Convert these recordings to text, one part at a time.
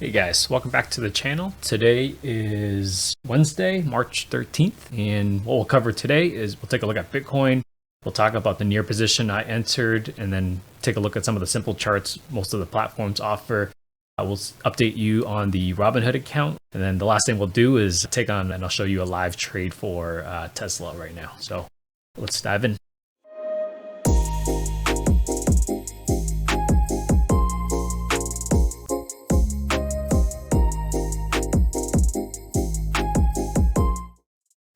Hey guys, welcome back to the channel. Today is Wednesday, March 13th, and what we'll cover today is we'll take a look at Bitcoin. We'll talk about the near position I entered, and then take a look at some of the simple charts most of the platforms offer. I will update you on the Robinhood account, and then the last thing we'll do is take on, and I'll show you a live trade for Tesla right now. So let's dive in.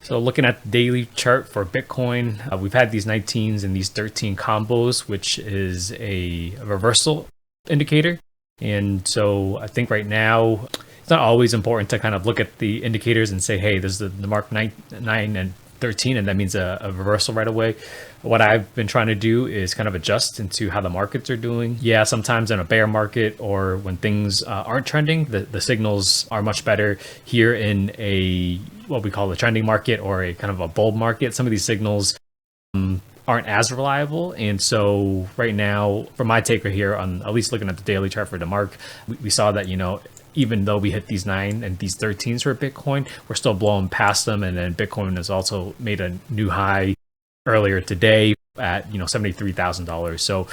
So looking at the daily chart for Bitcoin, we've had these 19s and these 13 combos, which is a reversal indicator. And so I think right now, it's not always important to kind of look at the indicators and say, hey, this is the DeMark 9 and 13, and that means a reversal right away. What I've been trying to do is kind of adjust into how the markets are doing. Yeah, sometimes in a bear market or when things aren't trending, the signals are much better. Here in a what we call the trending market or a kind of a bull market, some of these signals aren't as reliable. And so right now, for my take right here on at least looking at the daily chart for DeMark, we saw that, even though we hit these 9 and these 13s for Bitcoin, we're still blowing past them. And then Bitcoin has also made a new high earlier today at $73,000. So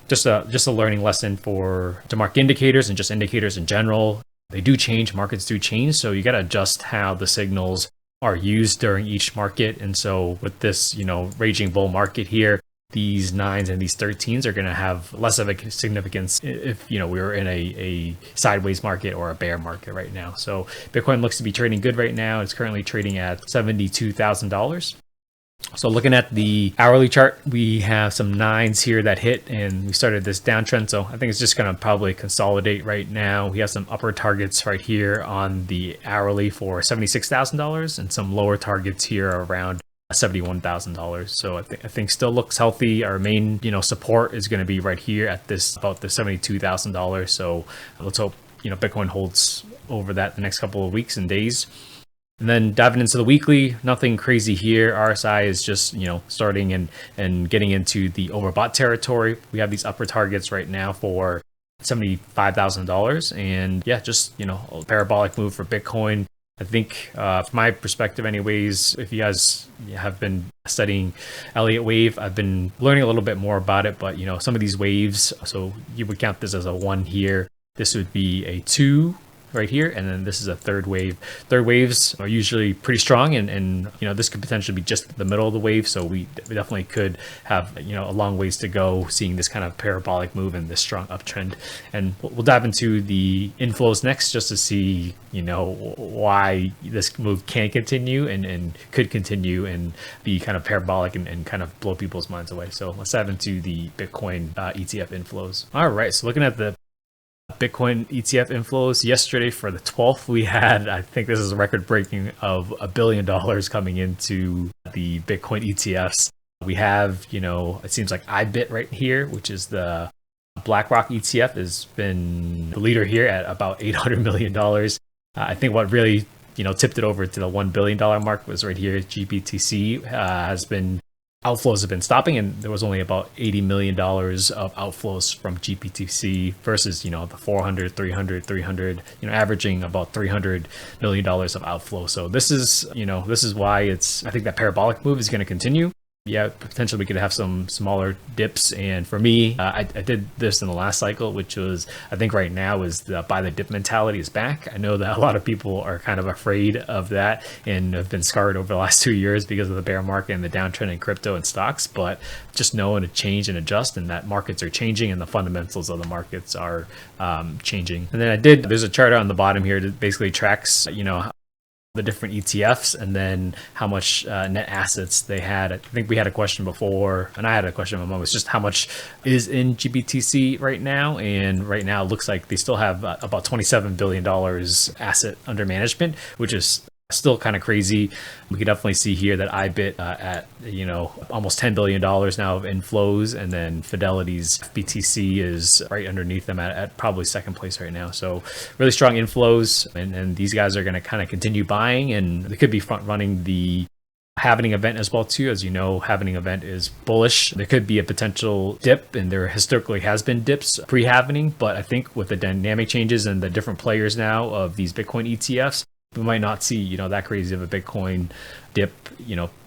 just a learning lesson for DeMark indicators and just indicators in general. They do change, markets do change, so you got to adjust how the signals are used during each market. And so with this raging bull market here, these 9s and these 13s are going to have less of a significance if we were in a sideways market or a bear market right now. So Bitcoin looks to be trading good right now. It's currently trading at $72,000. So looking at the hourly chart, we have some 9s here that hit, and we started this downtrend. So I think it's just going to probably consolidate right now. We have some upper targets right here on the hourly for $76,000 and some lower targets here around $71,000. So I think still looks healthy. Our main support is going to be right here at this about the $72,000. So let's hope Bitcoin holds over that the next couple of weeks and days. And then diving into the weekly, nothing crazy here. RSI is just, starting and getting into the overbought territory. We have these upper targets right now for $75,000. And yeah, just, a parabolic move for Bitcoin. I think from my perspective anyways, if you guys have been studying Elliott wave, I've been learning a little bit more about it, but some of these waves, so you would count this as a 1 here. This would be a 2 right here, and then this is a third wave. Third waves are usually pretty strong, and this could potentially be just the middle of the wave, so we definitely could have a long ways to go seeing this kind of parabolic move and this strong uptrend. And we'll dive into the inflows next just to see why this move can continue and could continue and be kind of parabolic and kind of blow people's minds away. So let's dive into the Bitcoin ETF inflows. All right, so looking at the Bitcoin ETF inflows yesterday for the 12th, we had, I think this is a record breaking of $1 billion coming into the Bitcoin ETFs. We have, it seems like IBIT right here, which is the BlackRock ETF, has been the leader here at about $800 million. I think what really, tipped it over to the $1 billion mark was right here. GBTC outflows have been stopping, and there was only about $80 million of outflows from GBTC versus, the 400, 300, averaging about $300 million of outflow. So this is why I think that parabolic move is going to continue. Yeah, potentially we could have some smaller dips. And for me, I did this in the last cycle, which was, I think right now is the buy the dip mentality is back. I know that a lot of people are kind of afraid of that and have been scarred over the last 2 years because of the bear market and the downtrend in crypto and stocks, but just knowing to change and adjust, and that markets are changing and the fundamentals of the markets are changing. And then there's a chart on the bottom here that basically tracks, the different ETFs and then how much net assets they had. I think we had a question before, and I had a question was just how much is in GBTC right now. And right now it looks like they still have about $27 billion asset under management, which is still kind of crazy. We can definitely see here that IBIT at almost $10 billion now of inflows, and then Fidelity's BTC is right underneath them at probably second place right now. So really strong inflows, and these guys are going to kind of continue buying, and they could be front running the halving event as well too. As you know, halving event is bullish. There could be a potential dip, and there historically has been dips pre-halving, but I think with the dynamic changes and the different players now of these Bitcoin ETFs, we might not see, that crazy of a Bitcoin dip,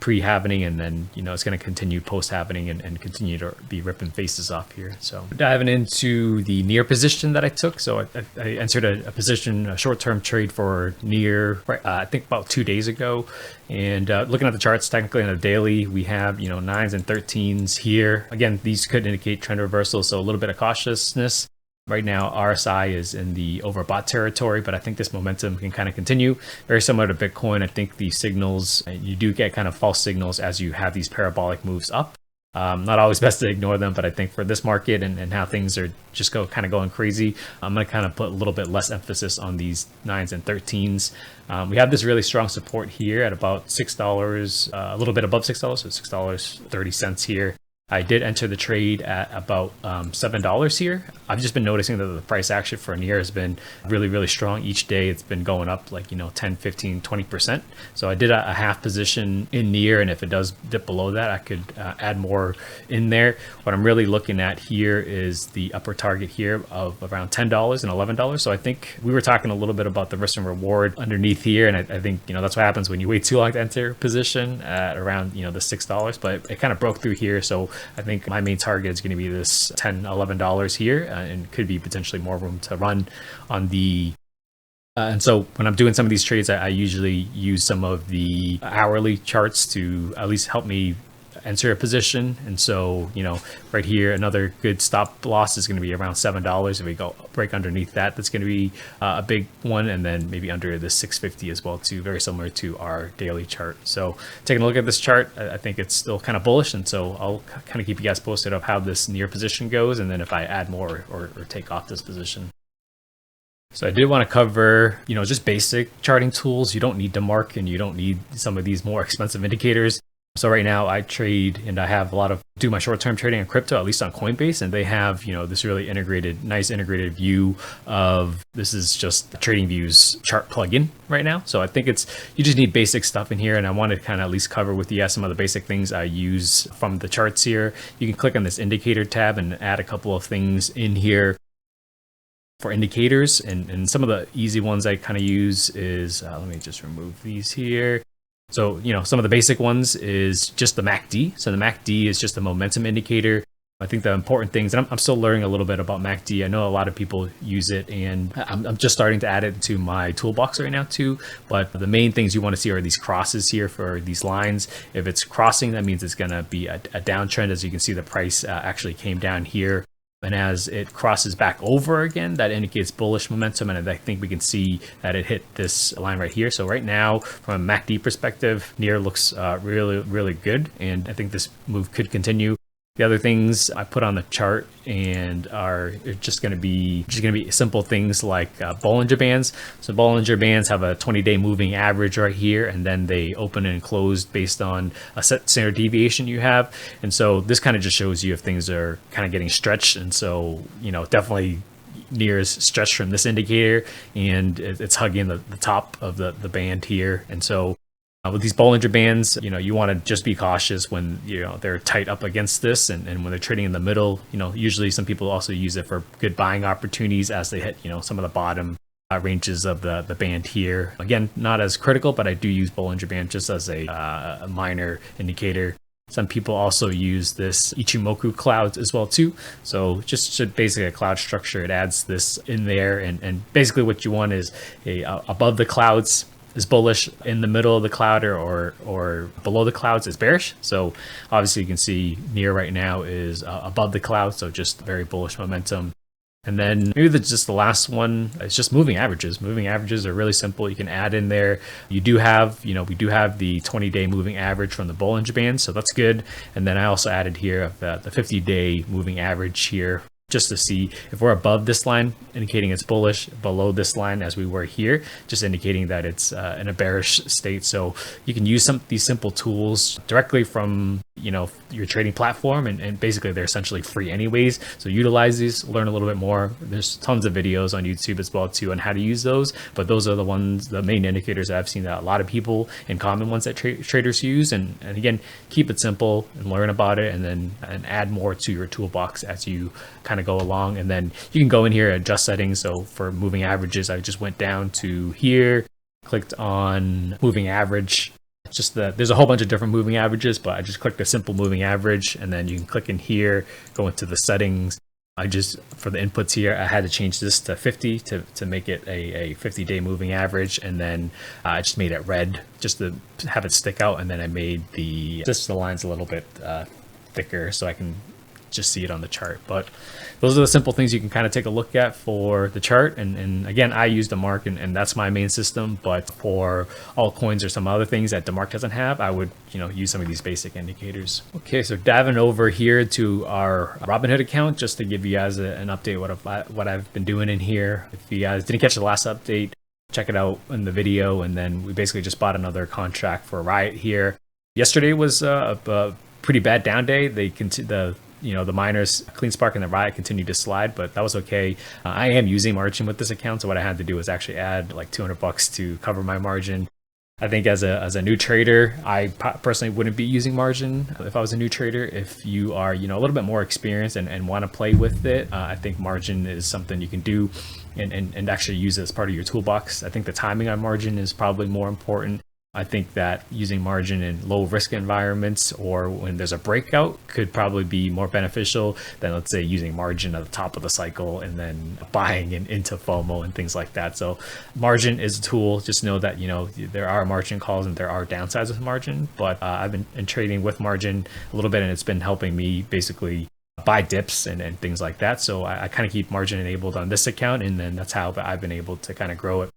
pre-halving, and then, it's going to continue post-halving and continue to be ripping faces off here. So diving into the near position that I took. So I entered a position, a short-term trade for near, I think about 2 days ago. And looking at the charts, technically on a daily, we have, 9s and 13s here. Again, these could indicate trend reversal, so a little bit of cautiousness. Right now, RSI is in the overbought territory, but I think this momentum can kind of continue. Very similar to Bitcoin. I think the signals, you do get kind of false signals as you have these parabolic moves up. Not always best to ignore them, but I think for this market and how things are just kind of going crazy, I'm going to kind of put a little bit less emphasis on these 9s and 13s. We have this really strong support here at about $6, a little bit above $6, so $6.30 here. I did enter the trade at about $7 here. I've just been noticing that the price action for near has been really, really strong. Each day it's been going up like, 10, 15, 20%. So I did a half position in near, and if it does dip below that, I could add more in there. What I'm really looking at here is the upper target here of around $10 and $11. So I think we were talking a little bit about the risk and reward underneath here. And I think, that's what happens when you wait too long to enter a position at around, the $6, but it kind of broke through here. So I think my main target is going to be this $10, $11 here, and could be potentially more room to run on the and so when I'm doing some of these trades, I usually use some of the hourly charts to at least help me enter a position. And so, right here, another good stop loss is going to be around $7. If we go break underneath that, that's going to be a big one. And then maybe under the 650 as well too, very similar to our daily chart. So taking a look at this chart, I think it's still kind of bullish. And so I'll kind of keep you guys posted of how this near position goes. And then if I add more or take off this position. So I did want to cover, just basic charting tools. You don't need DeMark, and you don't need some of these more expensive indicators. So right now I trade, and I have do my short-term trading in crypto, at least on Coinbase, and they have, this really nice integrated view of, this is just the TradingView's chart plugin right now. So I think you just need basic stuff in here, and I wanted to kind of at least cover with you some of the basic things I use from the charts here. You can click on this indicator tab and add a couple of things in here for indicators, and some of the easy ones I kind of use is, let me just remove these here. So, some of the basic ones is just the MACD. So the MACD is just a momentum indicator. I think the important things, and I'm still learning a little bit about MACD. I know a lot of people use it, and I'm just starting to add it to my toolbox right now too. But the main things you want to see are these crosses here for these lines. If it's crossing, that means it's going to be a downtrend. As you can see, the price actually came down here. And as it crosses back over again, that indicates bullish momentum. And I think we can see that it hit this line right here. So right now, from a MACD perspective, near looks really, really good. And I think this move could continue. The other things I put on the chart and are just going to be simple things like Bollinger Bands. So Bollinger Bands have a 20-day moving average right here, and then they open and close based on a set standard deviation you have. And so this kind of just shows you if things are kind of getting stretched. And so, definitely near is stretched from this indicator, and it's hugging the top of the band here. And so with these Bollinger Bands, you want to just be cautious when, they're tight up against this, and when they're trading in the middle, usually some people also use it for good buying opportunities as they hit, some of the bottom ranges of the band here. Again, not as critical, but I do use Bollinger Band just as a minor indicator. Some people also use this Ichimoku clouds as well too. So just basically a cloud structure. It adds this in there, and basically what you want is above the clouds is bullish, in the middle of the cloud or below the clouds is bearish. So obviously you can see near right now is above the clouds, so just very bullish momentum. And then maybe just the last one is just moving averages. Moving averages are really simple. You can add in there. You do have, we do have the 20-day moving average from the Bollinger Band, so that's good. And then I also added here the 50-day moving average here, just to see if we're above this line, indicating it's bullish, below this line as we were here, just indicating that it's in a bearish state. So you can use these simple tools directly from your trading platform, and basically they're essentially free anyways. So utilize these, learn a little bit more. There's tons of videos on YouTube as well too on how to use those, but those are the main indicators that I've seen that a lot of people in common ones that traders use. And again, keep it simple and learn about it, and add more to your toolbox as you kind of go along. And then you can go in here, adjust settings. So for moving averages, I just went down to here, clicked on moving average. There's a whole bunch of different moving averages, but I just clicked a simple moving average, and then you can click in here, go into the settings. For the inputs here, I had to change this to 50 to make it a 50-day moving average. And then I just made it red just to have it stick out. And then I made the lines a little bit thicker so I can just see it on the chart. But those are the simple things you can kind of take a look at for the chart. And again, I use DeMark, and that's my main system. But for altcoins or some other things that DeMark doesn't have, I would use some of these basic indicators. Okay, so diving over here to our Robinhood account, just to give you guys an update what I've been doing in here. If you guys didn't catch the last update, check it out in the video. And then we basically just bought another contract for RIOT here. Yesterday was a pretty bad down day. The miners, CleanSpark and the RIOT continued to slide, but that was okay. I am using margin with this account, so what I had to do was actually add like $200 to cover my margin. I think as a new trader, I personally wouldn't be using margin if I was a new trader. If you are, a little bit more experienced and want to play with it, I think margin is something you can do and actually use it as part of your toolbox. I think the timing on margin is probably more important. I think that using margin in low risk environments or when there's a breakout could probably be more beneficial than, let's say, using margin at the top of the cycle and then buying into FOMO and things like that. So margin is a tool. Just know that, there are margin calls and there are downsides with margin, but I've been trading with margin a little bit, and it's been helping me basically buy dips and things like that. So I kind of keep margin enabled on this account, and then that's how I've been able to kind of grow it.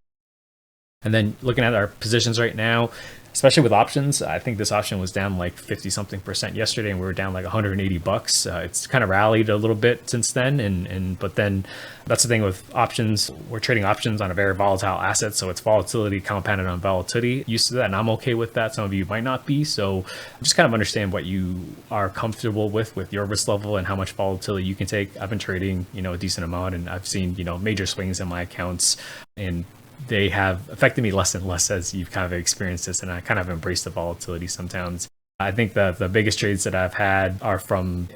And then looking at our positions right now, especially with options, I think this option was down like 50-something% yesterday, and we were down like $180. It's kind of rallied a little bit since then, but then that's the thing with options. We're trading options on a very volatile asset, so it's volatility compounded on volatility. Used to that, and I'm okay with that. Some of you might not be, so just kind of understand what you are comfortable with your risk level and how much volatility you can take. I've been trading, a decent amount, and I've seen, major swings in my accounts, and they have affected me less and less as you've kind of experienced this, and I kind of embrace the volatility sometimes. I think the biggest trades that I've had are from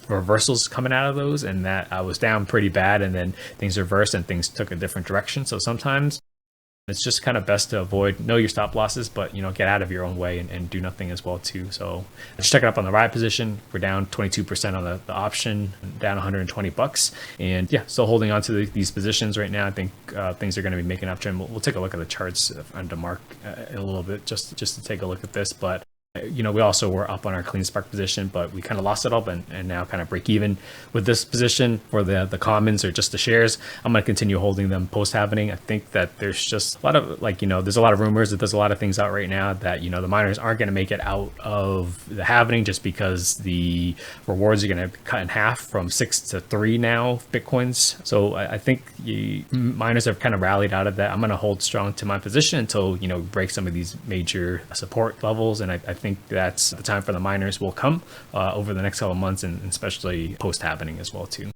reversals coming out of those, and that I was down pretty bad, and then things reversed and things took a different direction. So sometimes it's just kind of best to know your stop losses, but get out of your own way and do nothing as well too. So just check it up on the RIOT position. We're down 22% on the option, down $120, and yeah, still holding on to these positions right now. I think things are going to be making up trend. We'll take a look at the charts on DeMark in a little bit just to take a look at this, but we also were up on our CleanSpark position, but we kind of lost it all and now kind of break even with this position for the commons or just the shares. I'm going to continue holding them post halvening. I think that there's just a lot of there's a lot of rumors that there's a lot of things out right now that, the miners aren't going to make it out of the halvening just because the rewards are going to cut in half from 6 to 3 now Bitcoins. So I think miners have kind of rallied out of that. I'm going to hold strong to my position until, break some of these major support levels. And I think that's the time for the miners will come over the next couple of months, and especially post happening as well too.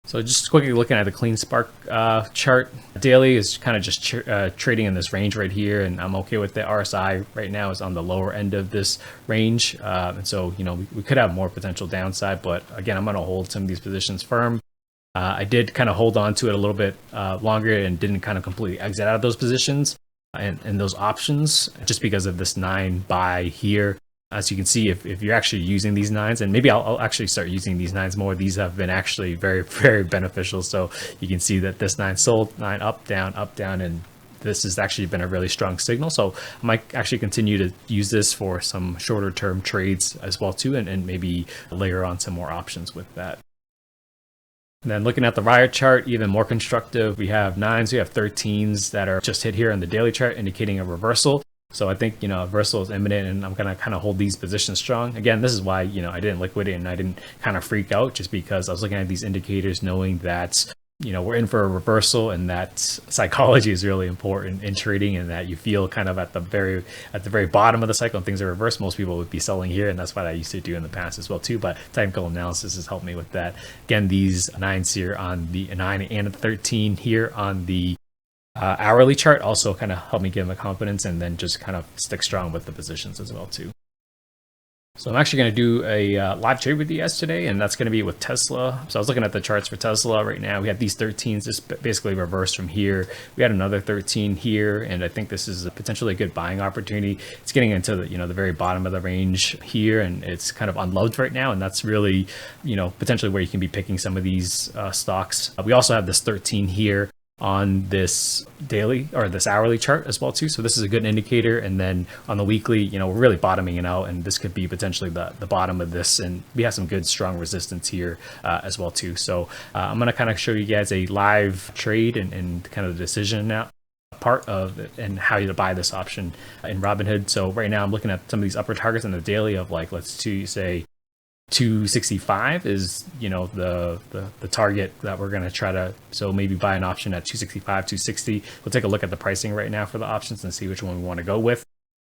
So just quickly looking at the CleanSpark chart, daily is kind of just trading in this range right here, and I'm okay with the RSI right now is on the lower end of this range, and so we could have more potential downside, but again, I'm going to hold some of these positions firm. I did kind of hold on to it a little bit longer and didn't kind of completely exit out of those positions and those options just because of this 9 buy here. As you can see, if you're actually using these 9s, and maybe I'll actually start using these 9s more, these have been actually very, very beneficial. So you can see that this 9 sold, 9 up, down, and this has actually been a really strong signal. So I might actually continue to use this for some shorter term trades as well too, and maybe layer on some more options with that. And then looking at the RIOT chart, even more constructive. We have 9s, we have 13s that are just hit here on the daily chart, indicating a reversal. So I think, a reversal is imminent, and I'm going to kind of hold these positions strong. Again, this is why, I didn't liquidate and I didn't kind of freak out, just because I was looking at these indicators knowing that we're in for a reversal, and that psychology is really important in trading, and that you feel kind of at the very bottom of the cycle and things are reversed. Most people would be selling here, and that's what I used to do in the past as well too. But technical analysis has helped me with that. Again, these 9s here on the 9 and 13 here on the hourly chart also kind of help me give them confidence, and then just kind of stick strong with the positions as well too. So I'm actually going to do a live trade with you guys today, and that's going to be with Tesla. So I was looking at the charts for Tesla right now. We have these 13s just basically reversed from here. We had another 13 here, and I think this is potentially a good buying opportunity. It's getting into the the very bottom of the range here, and it's kind of unloved right now, and that's really potentially where you can be picking some of these stocks. We also have this 13 here on this daily or this hourly chart as well too, so this is a good indicator. And then on the weekly, we're really bottoming it out, and this could be potentially the bottom of this, and we have some good strong resistance here as well too. So I'm going to kind of show you guys a live trade and kind of the decision now part of it, and how you to buy this option in Robinhood. So right now I'm looking at some of these upper targets on the daily of like, let's say 265 is the target that we're going to try to, so maybe buy an option at 265, 260. We'll take a look at the pricing right now for the options and see which one we want to go with.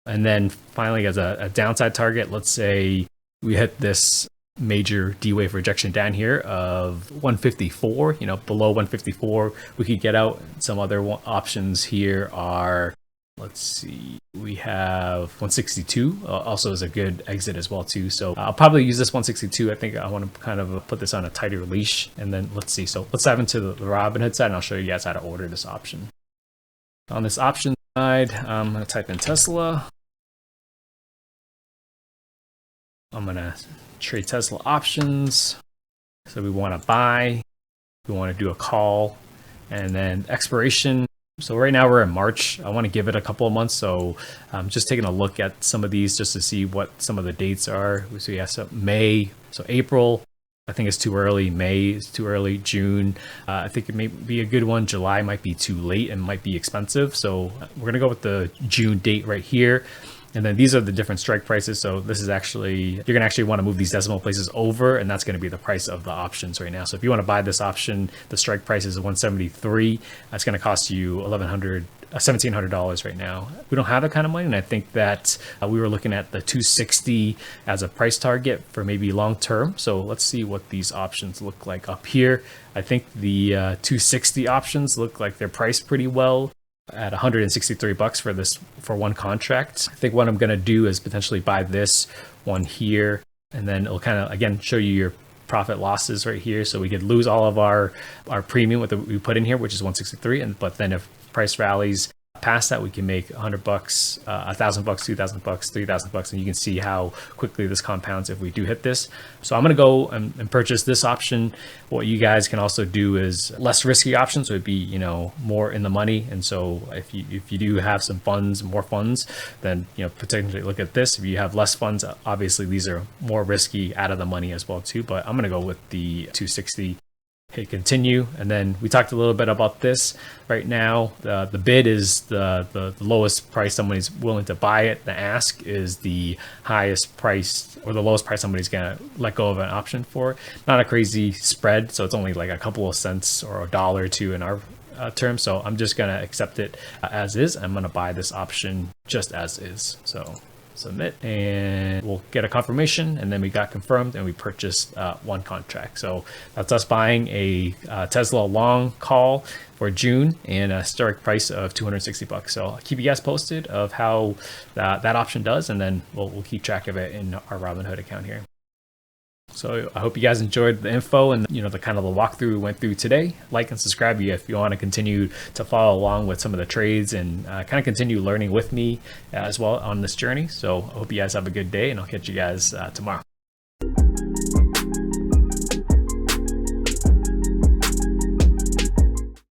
And then finally, as a downside target, let's say we hit this major D wave rejection down here of 154, below 154 we could get out. Some other options here are, let's see, we have 162 also is a good exit as well too. So I'll probably use this 162. I think I want to kind of put this on a tighter leash. And then let's see, so let's dive into the Robinhood side, and I'll show you guys how to order this option. On this option side, I'm going to type in Tesla. I'm going to trade Tesla options. So we want to buy, we want to do a call, and then expiration. So right now we're in March. I want to give it a couple of months. So I'm just taking a look at some of these just to see what some of the dates are. So yeah, so May, so April, I think it's too early. May is too early. June, I think it may be a good one. July might be too late and might be expensive. So we're going to go with the June date right here. And then these are the different strike prices. So this is actually, you're going to actually want to move these decimal places over, and that's going to be the price of the options right now. So if you want to buy this option, the strike price is 173. That's going to cost you $1,700 right now. We don't have that kind of money, and I think that we were looking at the 260 as a price target for maybe long term. So let's see what these options look like up here. I think the 260 options look like they're priced pretty well at $163 for one contract. I think what I'm going to do is potentially buy this one here, and then it'll kind of again show you your profit losses right here. So we could lose all of our premium what we put in here, which is 163, but then if price rallies past that, we can make $100, $1,000, $2,000, $3,000, and you can see how quickly this compounds if we do hit this. So I'm going to go and purchase this option. What you guys can also do is less risky options would be more in the money. And so if you do have some funds, more funds, then potentially look at this. If you have less funds, obviously these are more risky, out of the money as well too. But I'm going to go with the 260. Hit continue, and then we talked a little bit about this. Right now the bid is the lowest price somebody's willing to buy it. The ask is the highest price or the lowest price somebody's gonna let go of an option for. Not a crazy spread, so it's only like a couple of cents or a dollar or two in our terms. So I'm just gonna accept it as is. I'm gonna buy this option just as is. So submit, and we'll get a confirmation, and then we got confirmed, and we purchased one contract. So that's us buying a Tesla long call for June and a strike price of $260. So I'll keep you guys posted of how that option does, and then we'll keep track of it in our Robinhood account here. So I hope you guys enjoyed the info and the kind of the walkthrough we went through today. Like and subscribe if you want to continue to follow along with some of the trades and kind of continue learning with me as well on this journey. So I hope you guys have a good day, and I'll catch you guys tomorrow.